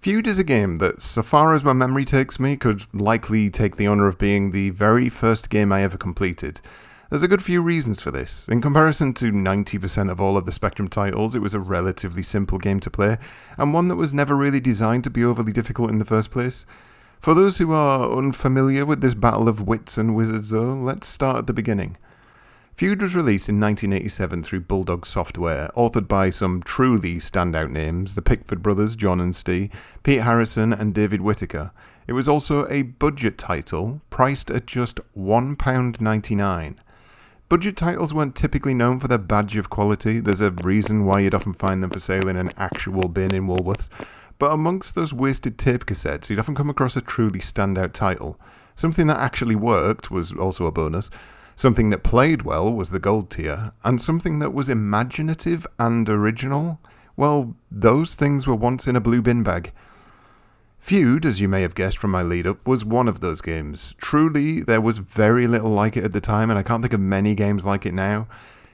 Feud is a game that, so far as my memory takes me, could likely take the honour of being the very first game I ever completed. There's a good few reasons for this. In comparison to 90% of all of the Spectrum titles, it was a relatively simple game to play, and one that was never really designed to be overly difficult in the first place. For those who are unfamiliar with this battle of wits and wizards though, let's start at the beginning. Feud was released in 1987 through Bulldog Software, authored by some truly standout names, the Pickford brothers, John and Steve, Pete Harrison and David Whittaker. It was also a budget title, priced at just £1.99. Budget titles weren't typically known for their badge of quality. There's a reason why you'd often find them for sale in an actual bin in Woolworths. But amongst those wasted tape cassettes, you'd often come across a truly standout title. Something that actually worked was also a bonus. Something that played well was the gold tier. And something that was imaginative and original, well, those things were once in a blue bin bag. Feud, as you may have guessed from my lead-up, was one of those games. Truly, there was very little like it at the time, and I can't think of many games like it now.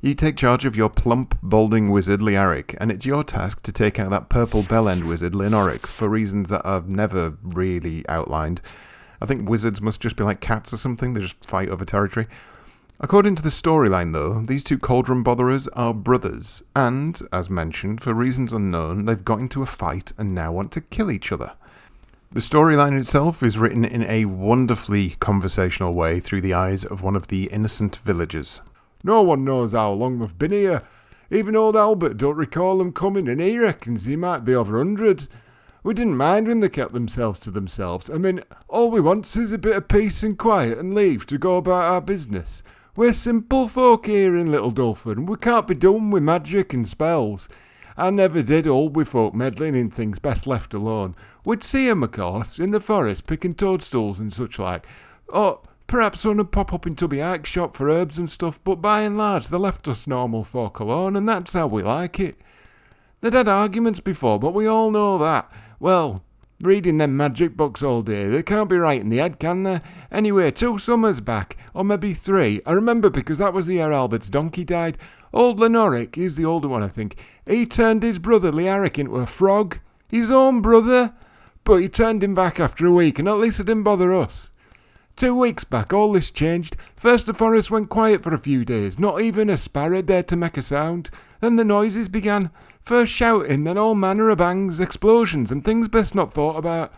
You take charge of your plump, balding wizard, Learic, and it's your task to take out that purple bell-end wizard, Leonoric, for reasons that I've never really outlined. I think wizards must just be like cats or something, they just fight over territory. According to the storyline though, these two cauldron botherers are brothers, and, as mentioned, for reasons unknown, they've got into a fight and now want to kill each other. The storyline itself is written in a wonderfully conversational way through the eyes of one of the innocent villagers. No one knows how long we've been here. Even old Albert don't recall them coming, and he reckons he might be over 100. We didn't mind when they kept themselves to themselves. I mean, all we want is a bit of peace and quiet and leave to go about our business. We're simple folk here in Little Dulford, and we can't be done with magic and spells. I never did hold with folk meddling in things best left alone. We'd see 'em, of course, in the forest picking toadstools and such like. Or perhaps one would pop up into the Ike's shop for herbs and stuff, but by and large they left us normal folk alone, and that's how we like it. They'd had arguments before, but we all know that. Well, reading them magic books all day, they can't be right in the head, can they? Anyway, 2 summers back, or maybe 3, I remember because that was the year Albert's donkey died. Old Lenoric, he's the older one I think, he turned his brother Learic into a frog. His own brother. But he turned him back after a week, and at least it didn't bother us. 2 weeks back, all this changed. First the forest went quiet for a few days, not even a sparrow dared to make a sound. Then the noises began. First shouting, then all manner of bangs, explosions, and things best not thought about.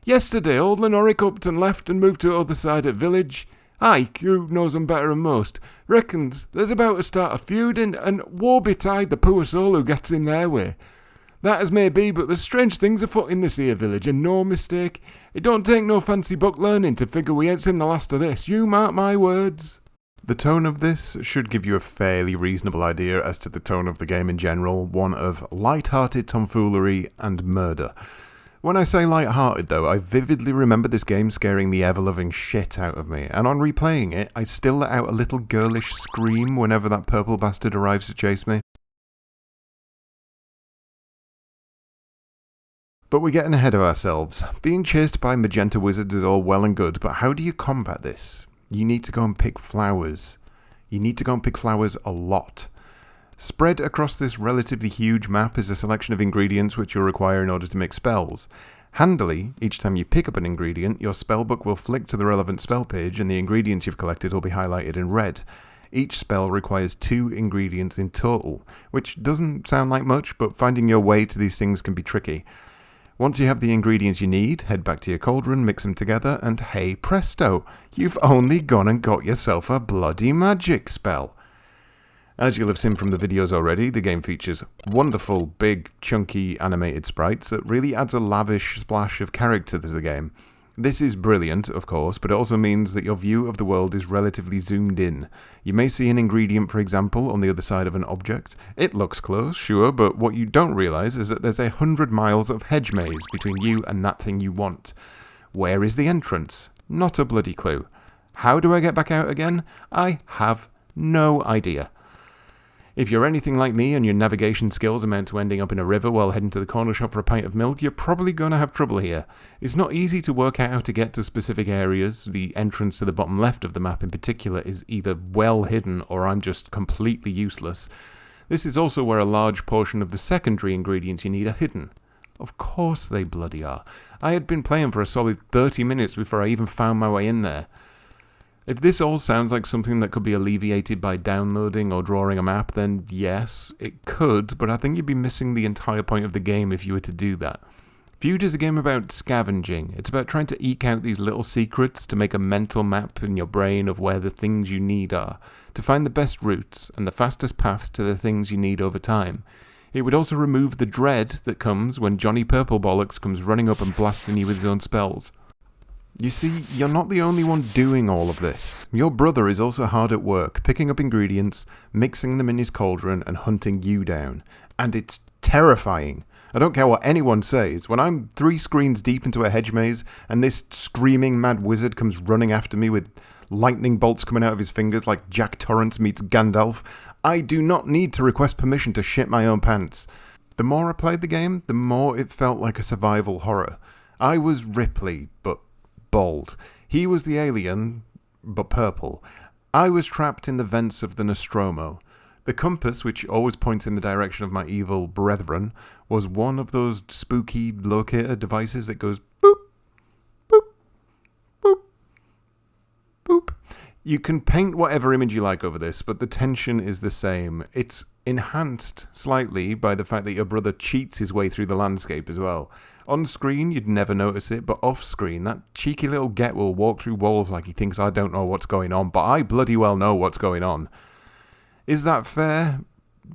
Yesterday, old Lenoric upped and left and moved to the other side of the village. Ike, who knows him better than most, reckons there's about to start a feud, and woe betide the poor soul who gets in their way. That as may be, but there's strange things afoot in this here village, and no mistake. It don't take no fancy book learning to figure we ain't seen the last of this. You mark my words. The tone of this should give you a fairly reasonable idea as to the tone of the game in general, one of light-hearted tomfoolery and murder. When I say light-hearted though, I vividly remember this game scaring the ever-loving shit out of me, and on replaying it, I still let out a little girlish scream whenever that purple bastard arrives to chase me. But we're getting ahead of ourselves. Being chased by magenta wizards is all well and good, but how do you combat this? You need to go and pick flowers. You need to go and pick flowers a lot. Spread across this relatively huge map is a selection of ingredients which you'll require in order to make spells. Handily, each time you pick up an ingredient, your spellbook will flick to the relevant spell page and the ingredients you've collected will be highlighted in red. Each spell requires 2 ingredients in total, which doesn't sound like much, but finding your way to these things can be tricky. Once you have the ingredients you need, head back to your cauldron, mix them together, and hey presto, you've only gone and got yourself a bloody magic spell. As you'll have seen from the videos already, the game features wonderful, big, chunky animated sprites that really adds a lavish splash of character to the game. This is brilliant, of course, but it also means that your view of the world is relatively zoomed in. You may see an ingredient, for example, on the other side of an object. It looks close, sure, but what you don't realise is that there's 100 miles of hedge maze between you and that thing you want. Where is the entrance? Not a bloody clue. How do I get back out again? I have no idea. If you're anything like me and your navigation skills amount to ending up in a river while heading to the corner shop for a pint of milk, you're probably going to have trouble here. It's not easy to work out how to get to specific areas. The entrance to the bottom left of the map in particular is either well hidden or I'm just completely useless. This is also where a large portion of the secondary ingredients you need are hidden. Of course they bloody are. I had been playing for a solid 30 minutes before I even found my way in there. If this all sounds like something that could be alleviated by downloading or drawing a map, then yes, it could, but I think you'd be missing the entire point of the game if you were to do that. Feud is a game about scavenging. It's about trying to eke out these little secrets to make a mental map in your brain of where the things you need are, to find the best routes and the fastest paths to the things you need over time. It would also remove the dread that comes when Johnny Purplebollocks comes running up and blasting you with his own spells. You see, you're not the only one doing all of this. Your brother is also hard at work, picking up ingredients, mixing them in his cauldron, and hunting you down. And it's terrifying. I don't care what anyone says. When I'm 3 screens deep into a hedge maze, and this screaming mad wizard comes running after me with lightning bolts coming out of his fingers like Jack Torrance meets Gandalf, I do not need to request permission to shit my own pants. The more I played the game, the more it felt like a survival horror. I was Ripley, but bald. He was the alien, but purple. I was trapped in the vents of the Nostromo. The compass, which always points in the direction of my evil brethren, was one of those spooky locator devices that goes boop, boop, boop, boop. You can paint whatever image you like over this, but the tension is the same. It's enhanced slightly by the fact that your brother cheats his way through the landscape as well. On screen, you'd never notice it, but off screen, that cheeky little get will walk through walls like he thinks I don't know what's going on, but I bloody well know what's going on. Is that fair?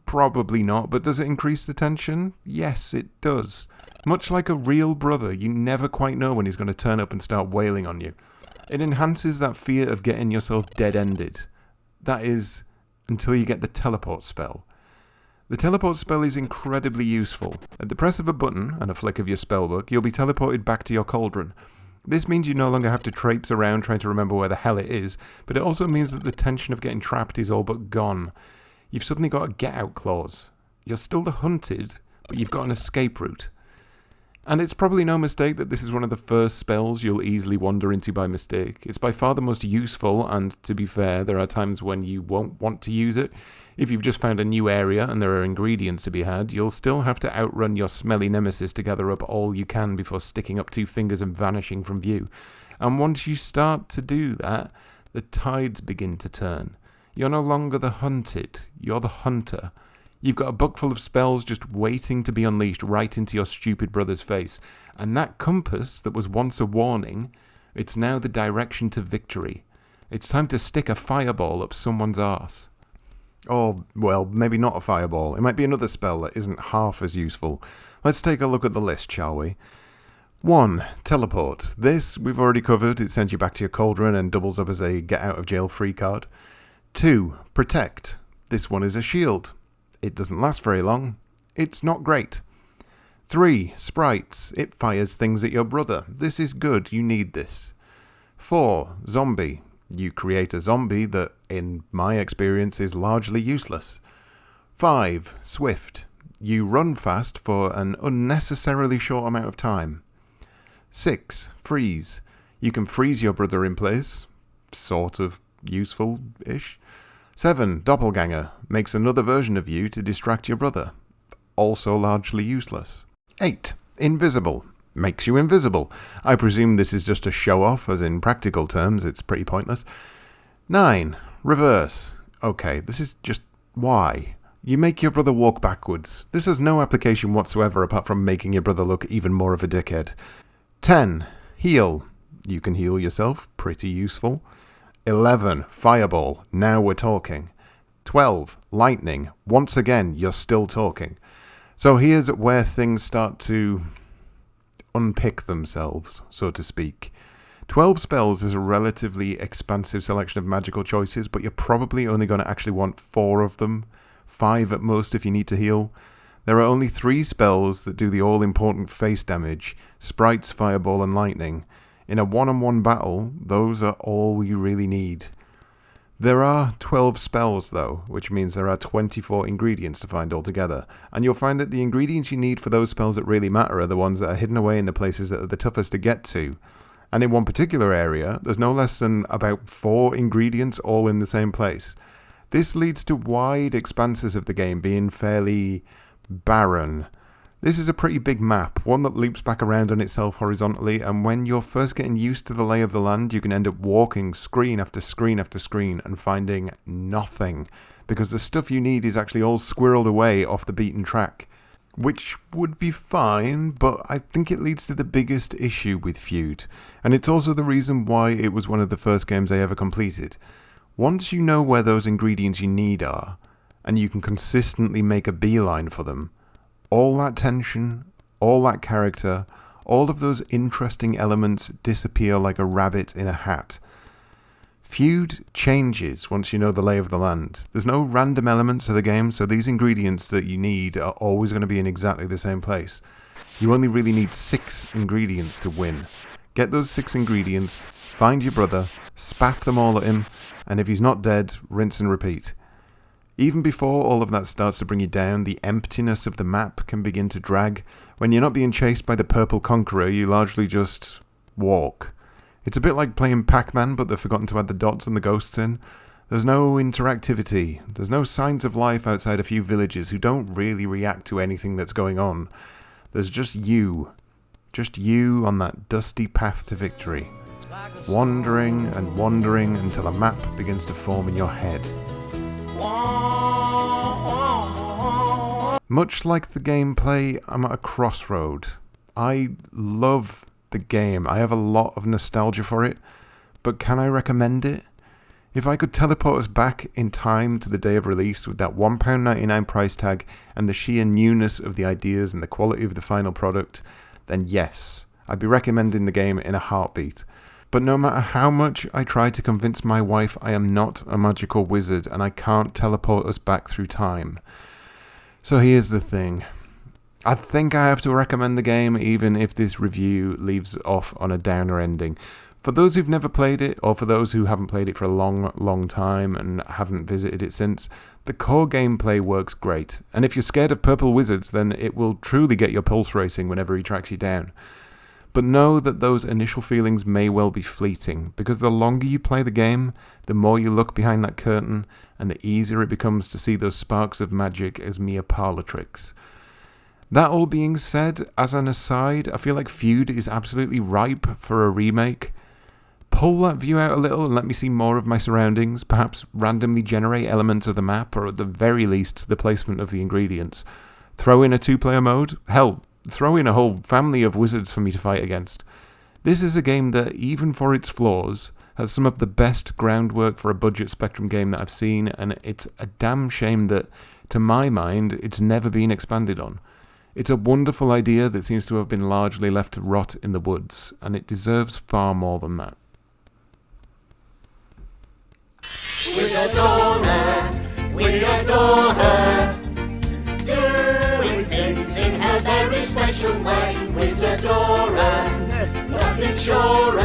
Probably not, but does it increase the tension? Yes, it does. Much like a real brother, you never quite know when he's going to turn up and start wailing on you. It enhances that fear of getting yourself dead-ended. That is, until you get the teleport spell. The teleport spell is incredibly useful. At the press of a button and a flick of your spellbook, you'll be teleported back to your cauldron. This means you no longer have to traipse around trying to remember where the hell it is, but it also means that the tension of getting trapped is all but gone. You've suddenly got a get-out clause. You're still the hunted, but you've got an escape route. And it's probably no mistake that this is one of the first spells you'll easily wander into by mistake. It's by far the most useful, and to be fair, there are times when you won't want to use it. If you've just found a new area and there are ingredients to be had, you'll still have to outrun your smelly nemesis to gather up all you can before sticking up 2 fingers and vanishing from view. And once you start to do that, the tides begin to turn. You're no longer the hunted, you're the hunter. You've got a book full of spells just waiting to be unleashed right into your stupid brother's face. And that compass that was once a warning, it's now the direction to victory. It's time to stick a fireball up someone's arse. Or, well, maybe not a fireball. It might be another spell that isn't half as useful. Let's take a look at the list, shall we? 1. Teleport. This we've already covered. It sends you back to your cauldron and doubles up as a get-out-of-jail-free card. 2. Protect. This one is a shield. It doesn't last very long. It's not great. 3. Sprites. It fires things at your brother. This is good. You need this. 4. Zombie. You create a zombie that, in my experience, is largely useless. 5. Swift. You run fast for an unnecessarily short amount of time. 6. Freeze. You can freeze your brother in place. Sort of useful-ish. 7. Doppelganger. Makes another version of you to distract your brother. Also largely useless. 8. Invisible. Makes you invisible. I presume this is just a show-off, as in practical terms, it's pretty pointless. 9. Reverse. Okay, this is just why. You make your brother walk backwards. This has no application whatsoever apart from making your brother look even more of a dickhead. 10. Heal. You can heal yourself. Pretty useful. 11. Fireball. Now we're talking. 12. Lightning. Once again, you're still talking. So here's where things start to unpick themselves, so to speak. 12 spells is a relatively expansive selection of magical choices, but you're probably only going to actually want 4 of them. 5 at most if you need to heal. There are only 3 spells that do the all-important face damage: Sprites, Fireball, and Lightning. In a one-on-one battle, those are all you really need. There are 12 spells though, which means there are 24 ingredients to find altogether, and you'll find that the ingredients you need for those spells that really matter are the ones that are hidden away in the places that are the toughest to get to. And in one particular area, there's no less than about 4 ingredients all in the same place. This leads to wide expanses of the game being fairly barren. This is a pretty big map, one that loops back around on itself horizontally, and when you're first getting used to the lay of the land, you can end up walking screen after screen after screen and finding nothing, because the stuff you need is actually all squirreled away off the beaten track. Which would be fine, but I think it leads to the biggest issue with Feud, and it's also the reason why it was one of the first games I ever completed. Once you know where those ingredients you need are, and you can consistently make a beeline for them, all that tension, all that character, all of those interesting elements disappear like a rabbit in a hat. Feud changes once you know the lay of the land. There's no random elements to the game, so these ingredients that you need are always going to be in exactly the same place. You only really need 6 ingredients to win. Get those 6 ingredients, find your brother, spaff them all at him, and if he's not dead, rinse and repeat. Even before all of that starts to bring you down, the emptiness of the map can begin to drag. When you're not being chased by the purple conqueror, you largely just walk. It's a bit like playing Pac-Man, but they've forgotten to add the dots and the ghosts in. There's no interactivity. There's no signs of life outside a few villagers who don't really react to anything that's going on. There's just you. Just you on that dusty path to victory. Wandering and wandering until a map begins to form in your head. Much like the gameplay, I'm at a crossroad. I love the game. I have a lot of nostalgia for it, but can I recommend it? If I could teleport us back in time to the day of release with that £1.99 price tag and the sheer newness of the ideas and the quality of the final product, then yes, I'd be recommending the game in a heartbeat. But no matter how much I try to convince my wife I am not a magical wizard and I can't teleport us back through time. So here's the thing. I think I have to recommend the game even if this review leaves off on a downer ending. For those who've never played it, or for those who haven't played it for a long time and haven't visited it since, the core gameplay works great. And if you're scared of purple wizards, then it will truly get your pulse racing whenever he tracks you down. But know that those initial feelings may well be fleeting, because the longer you play the game, the more you look behind that curtain, and the easier it becomes to see those sparks of magic as mere parlour tricks. That all being said, as an aside, I feel like Feud is absolutely ripe for a remake. Pull that view out a little and let me see more of my surroundings, perhaps randomly generate elements of the map, or at the very least, the placement of the ingredients. Throw in a 2-player mode? Hell, throw in a whole family of wizards for me to fight against. This is a game that, even for its flaws, has some of the best groundwork for a budget Spectrum game that I've seen, and it's a damn shame that, to my mind, it's never been expanded on. It's a wonderful idea that seems to have been largely left to rot in the woods, and it deserves far more than that. We adore her, we adore her, doing things in her very special way. We adore her, nothing surer.